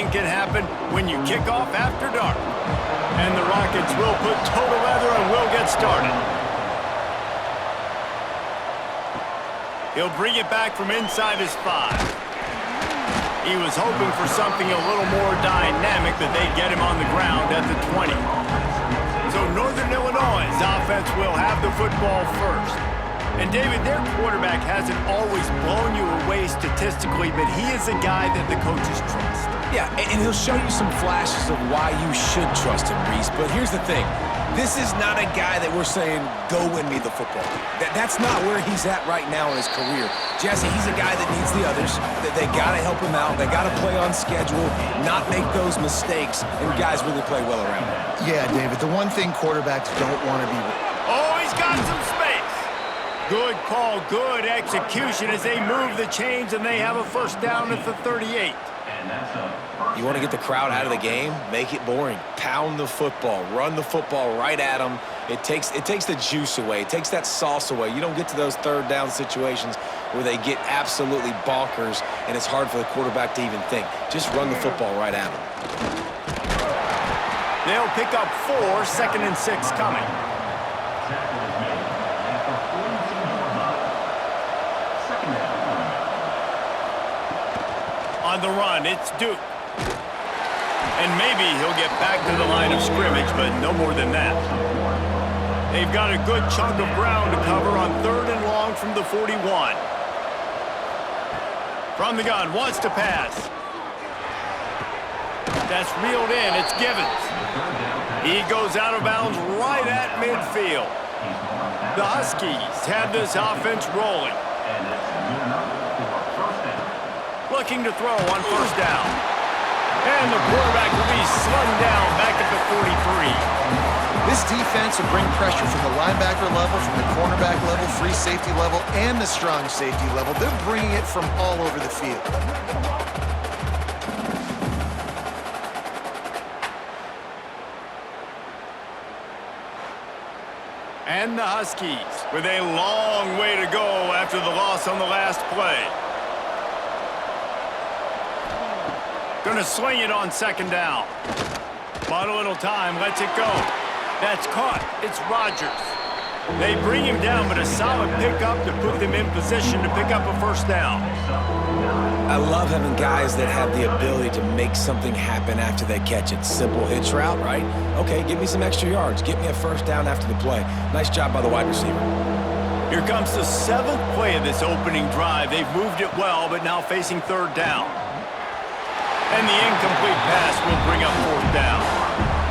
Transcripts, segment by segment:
anything can happen when you kick off after dark. And the Rockets will put total leather and will get started. He'll bring it back from inside his 5. He was hoping for something a little more dynamic, but they get him on the ground at the 20. So Northern Illinois' offense will have the football first. And David, their quarterback hasn't always blown you away statistically, but he is a guy that the coaches trust. Yeah, and he'll show you some flashes of why you should trust him, Reese. But here's the thing. This is not a guy that we're saying, go win me the football. That's not where he's at right now in his career. Jesse, he's a guy that needs the others. They got to help him out. They got to play on schedule, not make those mistakes, and guys really play well around him. Yeah, David, the one thing quarterbacks don't want to be... Oh, he's got some space. Good call, good execution as they move the chains, and they have a first down at the 38. You want to get the crowd out of the game? Make it boring. Pound the football. Run the football right at them. It takes the juice away. It takes that sauce away. You don't get to those third down situations where they get absolutely bonkers, and it's hard for the quarterback to even think. Just run the football right at them. They'll pick up 4, 2nd and 6 coming. On the run, it's Duke. And maybe he'll get back to the line of scrimmage, but no more than that. They've got a good chunk of ground to cover on 3rd and long from the 41. From the gun, wants to pass. That's reeled in, it's Givens. He goes out of bounds right at midfield. The Huskies have this offense rolling. Looking to throw on first down. And the quarterback will be slung down back at the 43. This defense will bring pressure from the linebacker level, from the cornerback level, free safety level, and the strong safety level. They're bringing it from all over the field. And the Huskies with a long way to go after the loss on the last play. Gonna swing it on 2nd down. Bought a little time, lets it go. That's caught. It's Rodgers. They bring him down, but a solid pickup to put them in position to pick up a first down. I love having guys that have the ability to make something happen after they catch it. Simple hitch route, right? Okay, give me some extra yards. Get me a first down after the play. Nice job by the wide receiver. Here comes the 7th play of this opening drive. They've moved it well, but now facing 3rd down. And the incomplete pass will bring up 4th down.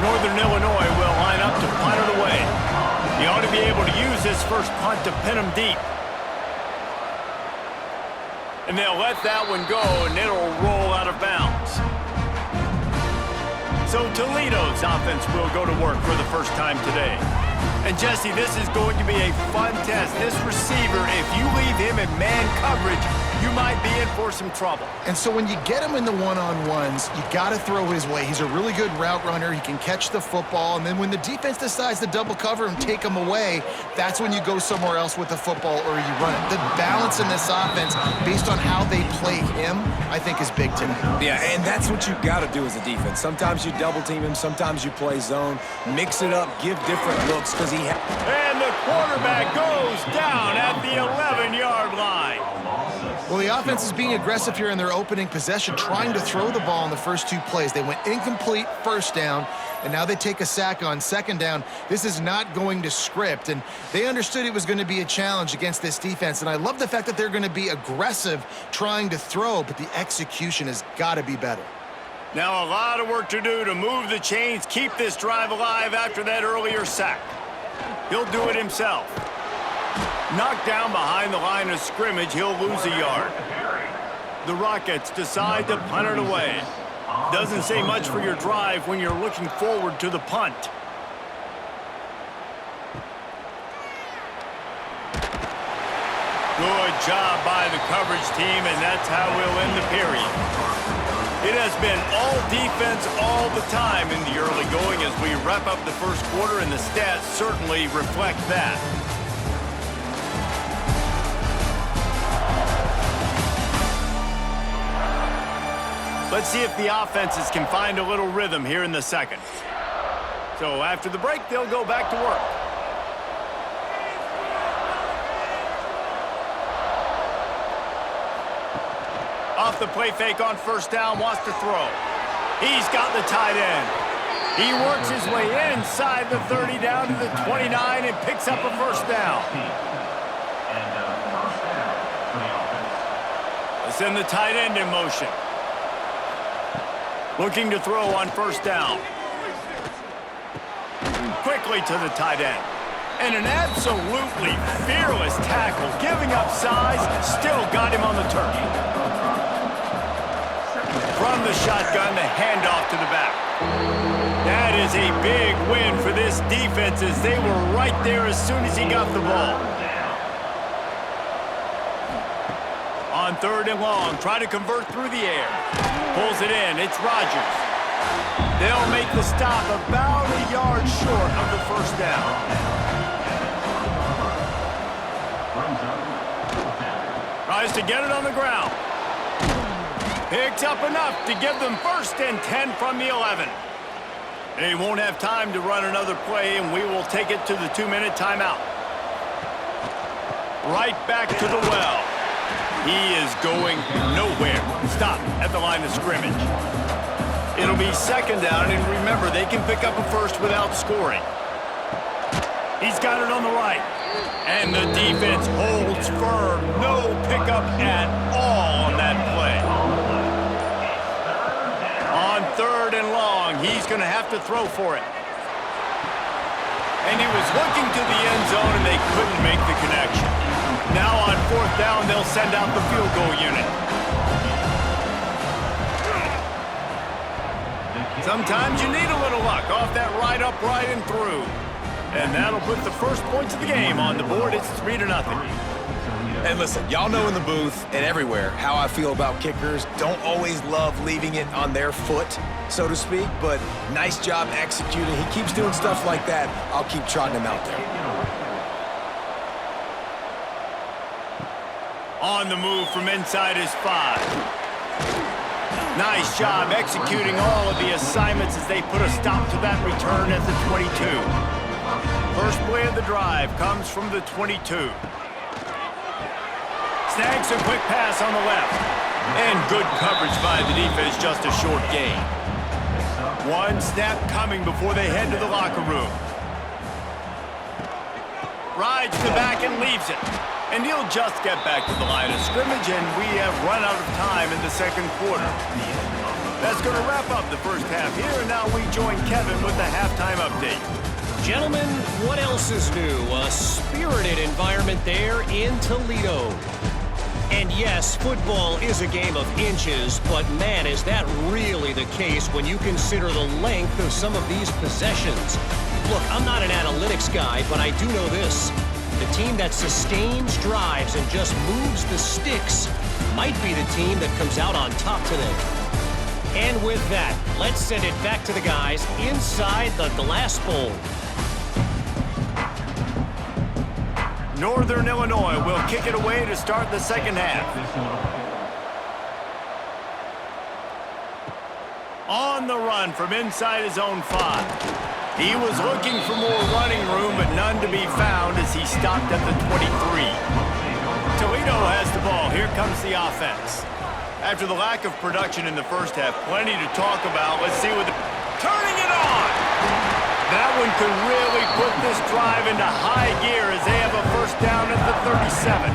Northern Illinois will line up to punt it away. He ought to be able to use his first punt to pin him deep. And they'll let that one go, and it'll roll out of bounds. So Toledo's offense will go to work for the first time today. And Jesse, this is going to be a fun test. This receiver, if you leave him in man coverage, you might be in for some trouble. And so when you get him in the one-on-ones, you got to throw his way. He's a really good route runner. He can catch the football. And then when the defense decides to double cover and take him away, that's when you go somewhere else with the football or you run it. The balance in this offense, based on how they play him, I think is big today. Yeah, and that's what you've got to do as a defense. Sometimes you double team him. Sometimes you play zone. Mix it up. Give different looks because he and the quarterback goes down at the 11-yard line. Well, the offense is being aggressive here in their opening possession, trying to throw the ball in the first 2 plays. They went incomplete first down, and now they take a sack on 2nd down. This is not going to script, and they understood it was going to be a challenge against this defense, and I love the fact that they're going to be aggressive trying to throw, but the execution has got to be better. Now a lot of work to do to move the chains, keep this drive alive after that earlier sack. He'll do it himself. Knocked down behind the line of scrimmage, he'll lose a yard. The Rockets decide to punt it away. Doesn't say much for your drive when you're looking forward to the punt. Good job by the coverage team, and that's how we'll end the period. It has been all defense all the time in the early going as we wrap up the first quarter, and the stats certainly reflect that. Let's see if the offenses can find a little rhythm here in the second. So after the break, they'll go back to work. Off the play fake on first down, wants to throw. He's got the tight end. He works his way inside the 30 down to the 29 and picks up a first down. Let's send the tight end in motion. Looking to throw on first down. Quickly to the tight end. And an absolutely fearless tackle, giving up size, still got him on the turf. From the shotgun, the handoff to the back. That is a big win for this defense as they were right there as soon as he got the ball. On third and long, try to convert through the air. Pulls it in, it's Rodgers. They'll make the stop about a yard short of the first down. Tries to get it on the ground. Picks up enough to give them first and 10 from the 11. They won't have time to run another play, and we will take it to the 2-minute timeout. Right back to the well. He is going nowhere. Stop at the line of scrimmage. It'll be second down, and remember, they can pick up a first without scoring. He's got it on the right. And the defense holds firm. No pickup at all on that play. On third and long, he's going to have to throw for it. And he was looking to the end zone, and they couldn't make the connection. Now on fourth down, they'll send out the field goal unit. Sometimes you need a little luck off that right upright and through. And that'll put the first points of the game on the board. It's 3-0. And listen, y'all know in the booth and everywhere how I feel about kickers. Don't always love leaving it on their foot, so to speak, but nice job executing. He keeps doing stuff like that. I'll keep trotting him out there. On the move from inside his 5. Nice job executing all of the assignments as they put a stop to that return at the 22. First play of the drive comes from the 22. Snags a quick pass on the left. And good coverage by the defense, just a short gain. One snap coming before they head to the locker room. Rides the back and leaves it. And he'll just get back to the line of scrimmage, and we have run out of time in the second quarter. That's going to wrap up the first half here, and now we join Kevin with the halftime update. Gentlemen, what else is new? A spirited environment there in Toledo. And yes, football is a game of inches, but man, is that really the case when you consider the length of some of these possessions. Look, I'm not an analytics guy, but I do know this. The team that sustains drives and just moves the sticks might be the team that comes out on top today. And with that, let's send it back to the guys inside the glass bowl. Northern Illinois will kick it away to start the second half. On the run from inside his own 5. He was looking for more running room, but none to be found as he stopped at the 23. Toledo has the ball. Here comes the offense. After the lack of production in the first half, plenty to talk about. Let's see what turning it on! That one could really put this drive into high gear as they have a first down at the 37.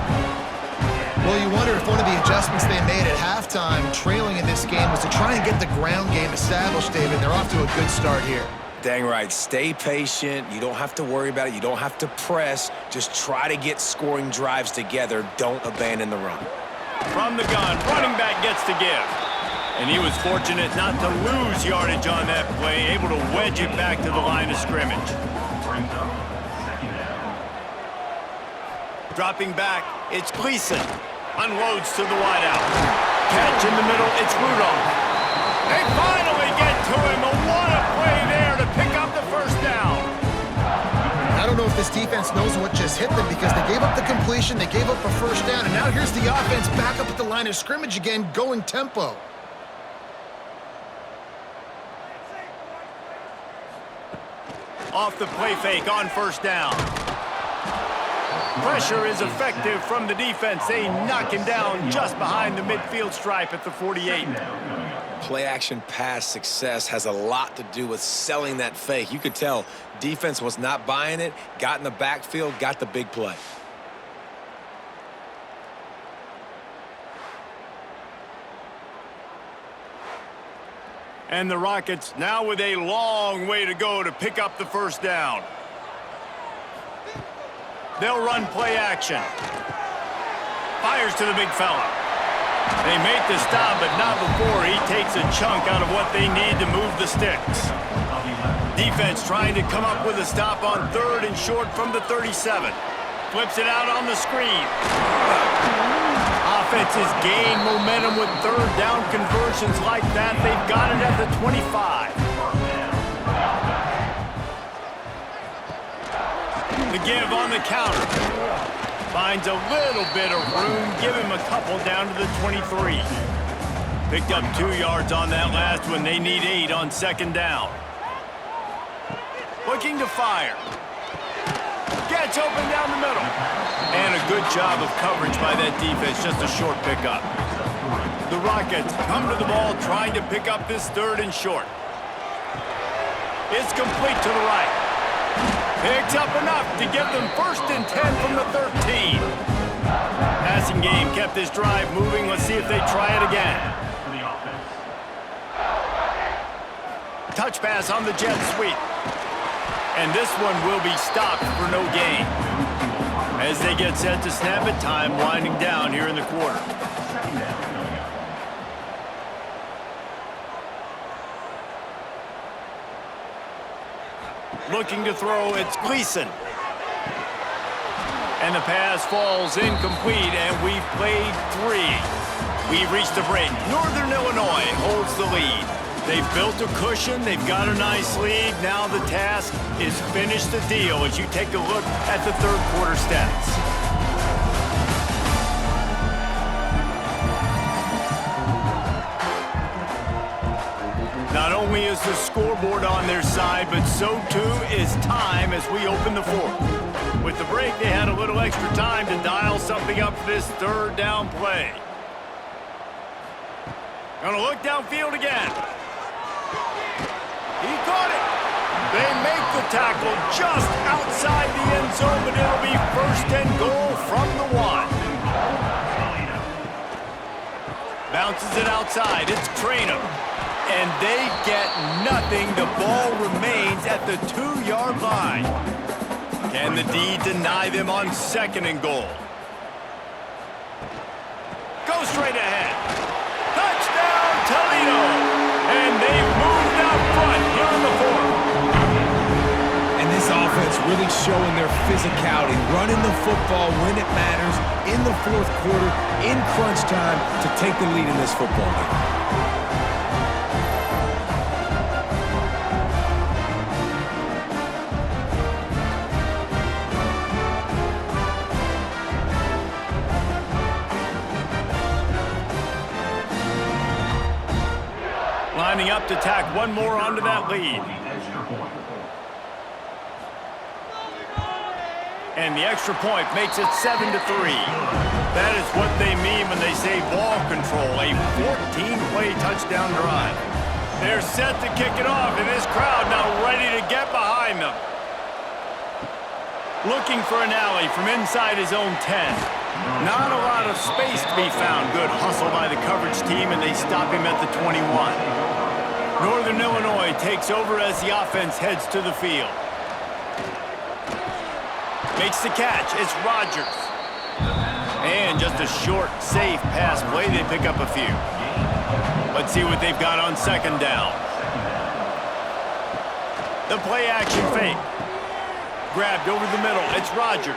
Well, you wonder if one of the adjustments they made at halftime, trailing in this game, was to try and get the ground game established, David. They're off to a good start here. Dang right. Stay patient. You don't have to worry about it. You don't have to press. Just try to get scoring drives together. Don't abandon the run. From the gun, running back gets to give. And he was fortunate not to lose yardage on that play, able to wedge it back to the line of scrimmage. Dropping back, it's Gleason. Unloads to the wideout. Catch in the middle, it's Rudolph. They finally get to him. What a play there to pick up the first down. I don't know if this defense knows what just hit them because they gave up the completion, they gave up a first down, and now here's the offense back up at the line of scrimmage again, going tempo. Off the play fake on first down. Pressure is effective from the defense. They knock him down just behind the midfield stripe at the 48. Play-action pass success has a lot to do with selling that fake. You could tell defense was not buying it, got in the backfield, got the big play. And the Rockets now with a long way to go to pick up the first down. They'll run play action. Fires to the big fella. They make the stop, but not before he takes a chunk out of what they need to move the sticks. Defense trying to come up with a stop on 3rd and short from the 37. Flips it out on the screen. Offenses gain momentum with 3rd down conversions like that. They've got it at the 25. The give on the counter. Finds a little bit of room. Give him a couple down to the 23. Picked up 2 yards on that last one. They need 8 on 2nd down. Looking to fire. Gets open down the middle. And a good job of coverage by that defense. Just a short pickup. The Rockets come to the ball trying to pick up this 3rd and short. It's complete to the right. Picks up enough to get them 1st and 10 from the 13. Passing game kept this drive moving. Let's see if they try it again. Touch pass on the jet sweep. And this one will be stopped for no gain. As they get set to snap it, time winding down here in the quarter. Looking to throw, it's Gleason. And the pass falls incomplete, and we've played 3. We've reached the break. Northern Illinois holds the lead. They've built a cushion. They've got a nice lead. Now the task is finish the deal as you take a look at the 3rd quarter stats. Not only is the scoreboard on their side, but so too is time as we open the 4th. With the break, they had a little extra time to dial something up for this 3rd down play. Gonna look downfield again. He caught it. They make the tackle just outside the end zone, but it'll be 1st and goal from the 1. Bounces it outside. It's Traynham. And they get nothing. The ball remains at the 2-yard line. Can the D deny them on 2nd and goal? Go straight ahead. Touchdown, Toledo. And they've moved out front here in the 4th. And this offense really showing their physicality, running the football when it matters, in the 4th quarter, in crunch time, to take the lead in this football game. Lining up to tack one more onto that lead. And the extra point makes it 7-3. That is what they mean when they say ball control, a 14-play touchdown drive. They're set to kick it off, and this crowd now ready to get behind them. Looking for an alley from inside his own 10. Not a lot of space to be found. Good hustle by the coverage team, and they stop him at the 21. Northern Illinois takes over as the offense heads to the field. Makes the catch. It's Rogers. And just a short, safe pass play. They pick up a few. Let's see what they've got on 2nd down. The play action fake. Grabbed over the middle. It's Rogers.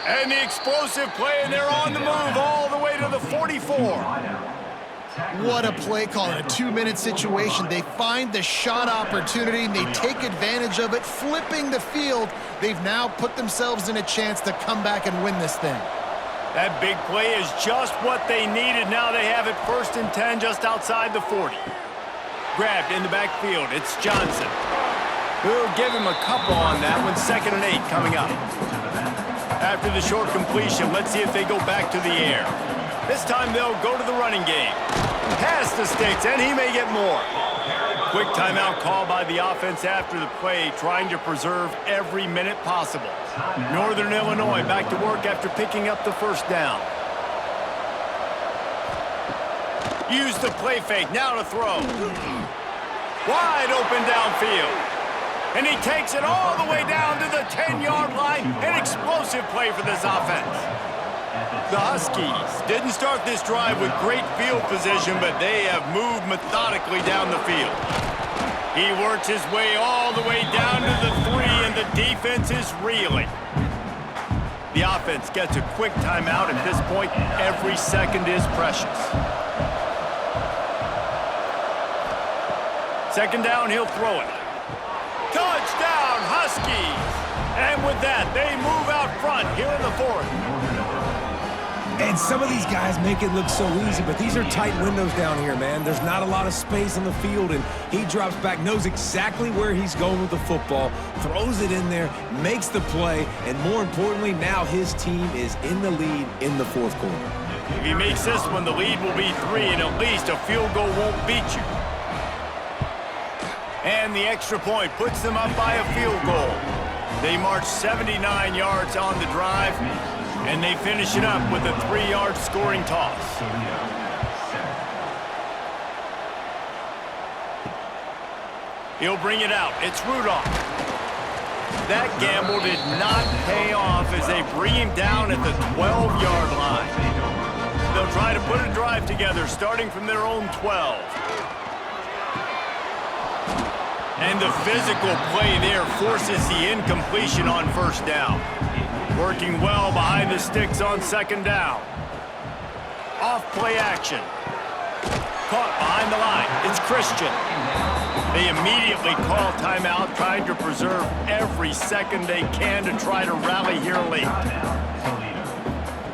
And the explosive play, and they're on the move all the way to the 44. What a play call in a 2-minute situation. They find the shot opportunity, and they take advantage of it, flipping the field. They've now put themselves in a chance to come back and win this thing. That big play is just what they needed. Now they have it 1st and 10 just outside the 40. Grabbed in the backfield. It's Johnson. We'll give him a couple on that one. 2nd and 8 coming up. After the short completion, let's see if they go back to the air. This time they'll go to the running game. Pass the sticks, and he may get more. Quick timeout call by the offense after the play, trying to preserve every minute possible. Northern Illinois back to work after picking up the first down. Use the play fake, now to throw. Wide open downfield. And he takes it all the way down to the 10-yard line. An explosive play for this offense. The Huskies didn't start this drive with great field position, but they have moved methodically down the field. He works his way all the way down to the 3, and the defense is reeling. The offense gets a quick timeout. At this point, every second is precious. 2nd down, he'll throw it. Touchdown, Huskies! And with that, they move out front here in the 4th. And some of these guys make it look so easy, but these are tight windows down here, man. There's not a lot of space on the field, and he drops back, knows exactly where he's going with the football, throws it in there, makes the play, and more importantly, now his team is in the lead in the 4th quarter. If he makes this one, the lead will be 3, and at least a field goal won't beat you. And the extra point puts them up by a field goal. They march 79 yards on the drive, and they finish it up with a 3-yard scoring toss. He'll bring it out. It's Rudolph. That gamble did not pay off as they bring him down at the 12-yard line. They'll try to put a drive together starting from their own 12. And the physical play there forces the incompletion on 1st down. Working well behind the sticks on 2nd down. Off play action. Caught behind the line. It's Christian. They immediately call timeout, trying to preserve every second they can to try to rally here late.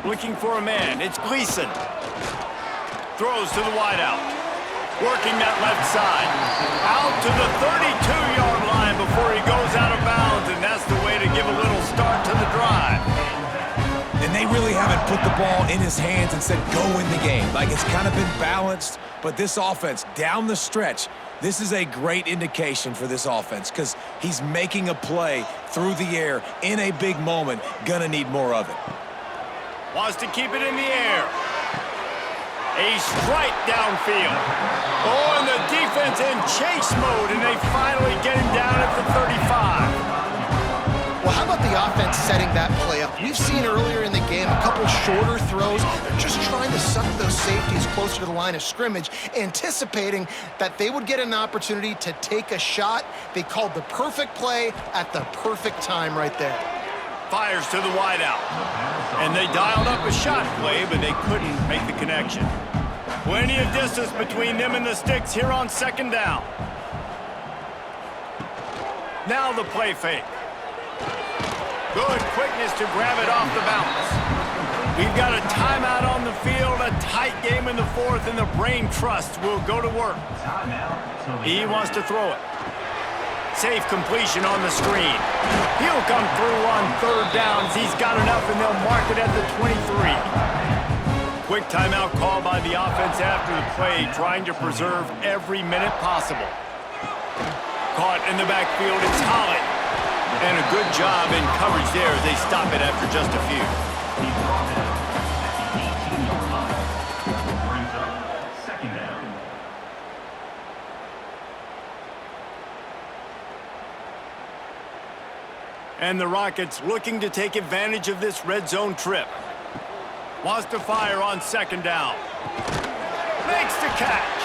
Looking for a man. It's Gleason. Throws to the wideout. Working that left side. Out to the 32-yard line before he goes out of bounds, and that's the way to give a little start to the drive. And they really haven't put the ball in his hands and said, go win the game. Like, it's kind of been balanced, but this offense, down the stretch, this is a great indication for this offense because he's making a play through the air in a big moment. Gonna need more of it. Wants to keep it in the air. A strike downfield. Oh, and the defense in chase mode, and they finally get him down at the 35. Well, how about the offense setting that play up? We've seen earlier in the game a couple shorter throws. They're just trying to suck those safeties closer to the line of scrimmage, anticipating that they would get an opportunity to take a shot. They called the perfect play at the perfect time right there. Fires to the wideout. And they dialed up a shot play, but they couldn't make the connection. Plenty of distance between them and the sticks here on 2nd down. Now the play fake. Good quickness to grab it off the bounce. We've got a timeout on the field, a tight game in the 4th, and the brain trust will go to work. He wants to throw it. Safe completion on the screen. He'll come through on 3rd down. He's got enough, and they'll mark it at the 23. Quick timeout call by the offense after the play, trying to preserve every minute possible. Caught in the backfield, it's Holly. And a good job in coverage there as they stop it after just a few. And the Rockets looking to take advantage of this red zone trip. Wants to fire on 2nd down. Makes the catch.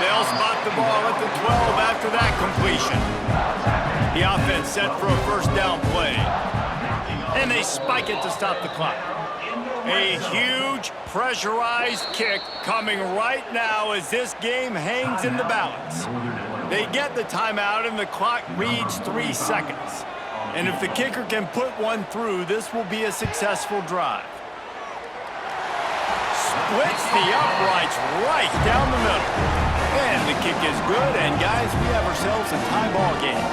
They'll spot the ball at the 12 after that completion. The offense set for a 1st down play. And they spike it to stop the clock. A huge pressurized kick coming right now as this game hangs in the balance. They get the timeout and the clock reads 3 seconds. And if the kicker can put one through, this will be a successful drive. Splits the uprights right down the middle. And the kick is good, and guys, we have ourselves a tie ball game.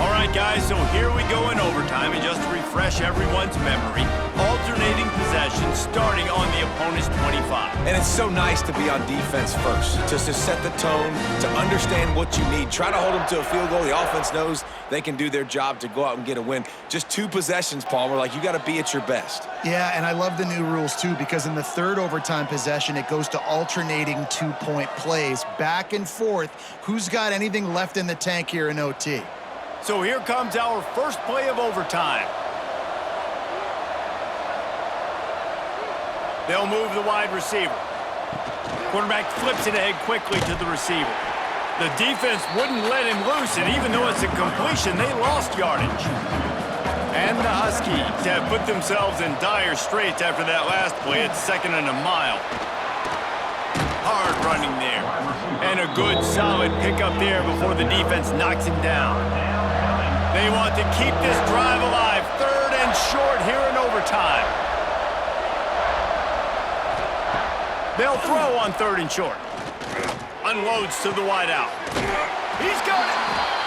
All right, guys, so here we go in overtime, and just to refresh everyone's memory, alternating possession starting on the opponent's 25. And it's so nice to be on defense first, just to set the tone, to understand what you need. Try to hold them to a field goal. The offense knows they can do their job to go out and get a win. Just 2 possessions, Palmer, like you got to be at your best. Yeah, and I love the new rules, too, because in the third overtime possession, it goes to alternating 2-point plays, back and forth. Who's got anything left in the tank here in OT? So here comes our first play of overtime. They'll move the wide receiver. Quarterback flips it ahead quickly to the receiver. The defense wouldn't let him loose, and even though it's a completion, they lost yardage. And the Huskies have put themselves in dire straits after that last play. It's 2nd and a mile. Hard running there. And a good, solid pickup there before the defense knocks him down. They want to keep this drive alive. 3rd and short here in overtime. They'll throw on 3rd and short. Unloads to the wideout. He's got it.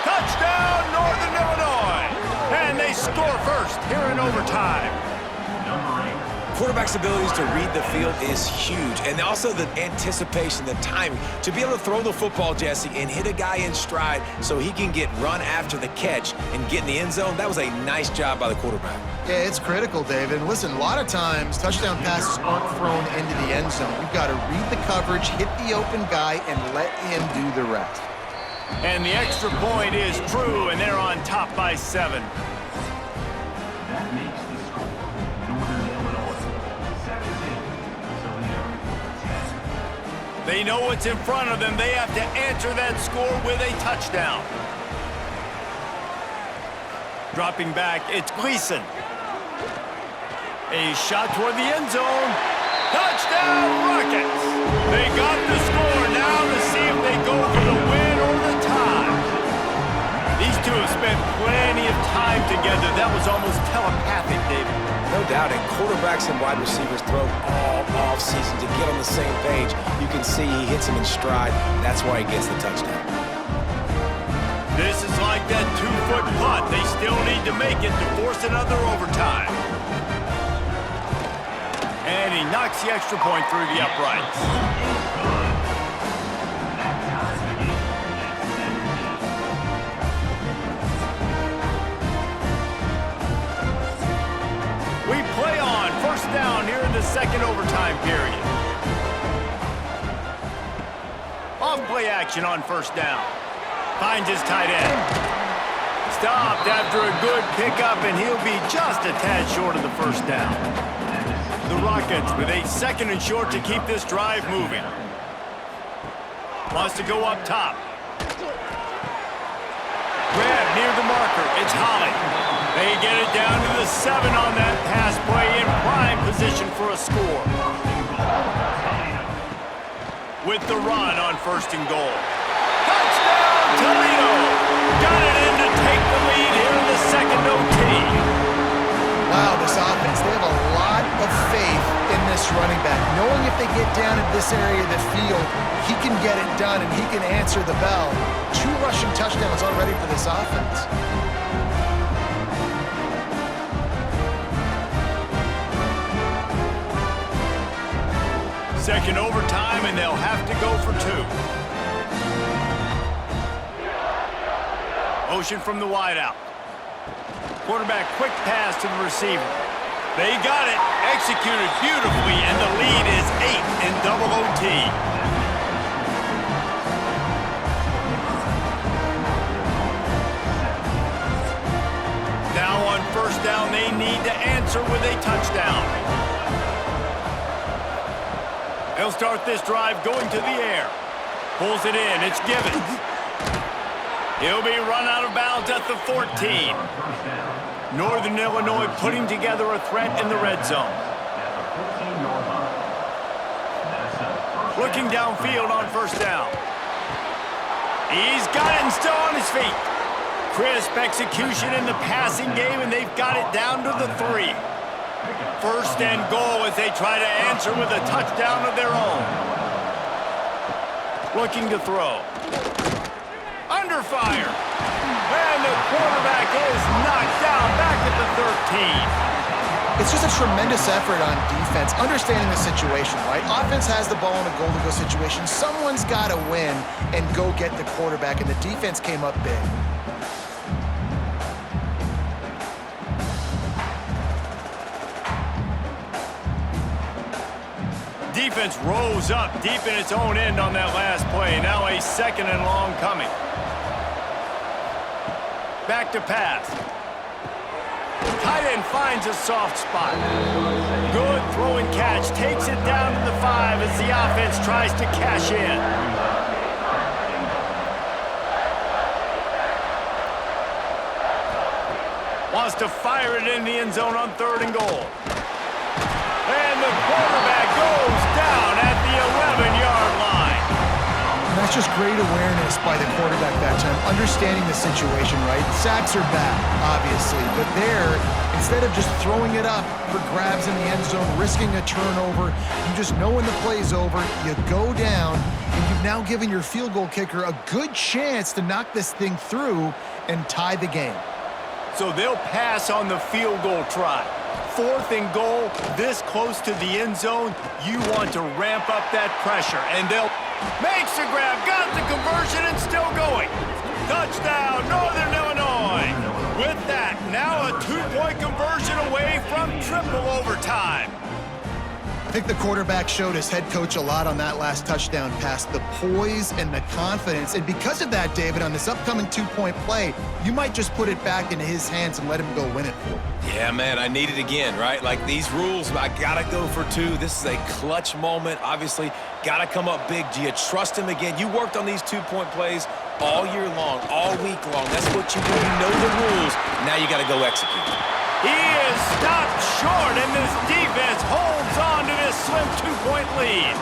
Touchdown, Northern Illinois. And they score first here in overtime. Quarterback's abilities to read the field is huge, and also the anticipation, the timing. To be able to throw the football, Jesse, and hit a guy in stride so he can get run after the catch and get in the end zone, that was a nice job by the quarterback. Yeah, it's critical, David. And listen, a lot of times, touchdown passes aren't thrown into the end zone. You've got to read the coverage, hit the open guy, and let him do the rest. And the extra point is true, and they're on top by 7. That makes the score Northern Illinois 17, Toledo 10. They know what's in front of them. They have to answer that score with a touchdown. Dropping back, it's Gleason. A shot toward the end zone. Touchdown, Rockets! They got the score. Now to see if they go for the win or the tie. These two have spent plenty of time together. That was almost telepathic, David. No doubt, and quarterbacks and wide receivers throw all offseason to get on the same page. You can see he hits him in stride. That's why he gets the touchdown. This is like that 2-foot putt. They still need to make it to force another overtime. And he knocks the extra point through the uprights. We play on 1st down here in the 2nd overtime period. Off play action on 1st down. Finds his tight end. Stopped after a good pickup, and he'll be just a tad short of the 1st down. The Rockets with a 2nd and short to keep this drive moving. Wants to go up top. Grab near the marker. It's Holly. They get it down to the 7 on that pass play in prime position for a score. With the run on 1st and goal. Touchdown, Toledo! Got it in to take the lead here in the 2nd OT. Wow, this offense, they have a lot of faith in this running back, knowing if they get down in this area of the field, he can get it done and he can answer the bell. 2 rushing touchdowns already for this offense. Second overtime, and they'll have to go for 2. Motion from the wideout. Quarterback quick pass to the receiver. They got it, executed beautifully, and the lead is 8 in double OT. Now on 1st down, they need to answer with a touchdown. They'll start this drive going to the air. Pulls it in, it's Givens. He'll be run out of bounds at the 14. Northern Illinois putting together a threat in the red zone. Looking downfield on 1st down. He's got it and still on his feet. Crisp execution in the passing game, and they've got it down to the 3. First and goal as they try to answer with a touchdown of their own. Looking to throw. Under fire. And the quarterback is knocked down back at the 13. It's just a tremendous effort on defense, understanding the situation, right? Offense has the ball in a goal-to-go situation. Someone's got to win and go get the quarterback, and the defense came up big. Defense rose up deep in its own end on that last play. Now a second and long coming. Back to pass. Tight end finds a soft spot. Good throw and catch. Takes it down to the 5 as the offense tries to cash in. Wants to fire it in the end zone on 3rd and goal. And the quarterback goes down at the 11-yard line. And that's just great awareness by the quarterback that time, understanding the situation, right? Sacks are bad, obviously, but there, instead of just throwing it up for grabs in the end zone, risking a turnover, you just know when the play's over, you go down, and you've now given your field goal kicker a good chance to knock this thing through and tie the game. So they'll pass on the field goal try. 4th and goal, this close to the end zone, you want to ramp up that pressure, and they'll makes the grab, got the conversion, and still going. Touchdown, Northern Illinois. With that, now a 2-point conversion away from triple overtime. I think the quarterback showed his head coach a lot on that last touchdown pass, the poise and the confidence. And because of that, David, on this upcoming 2-point play, you might just put it back into his hands and let him go win it for you. Yeah, man, I need it again, right? Like these rules, I gotta go for 2. This is a clutch moment. Obviously, gotta come up big. Do you trust him again? You worked on these 2-point plays all year long, all week long. That's what you do. You know the rules. Now you gotta go execute. He is stopped short, and this defense holds on to this slim 2-point lead.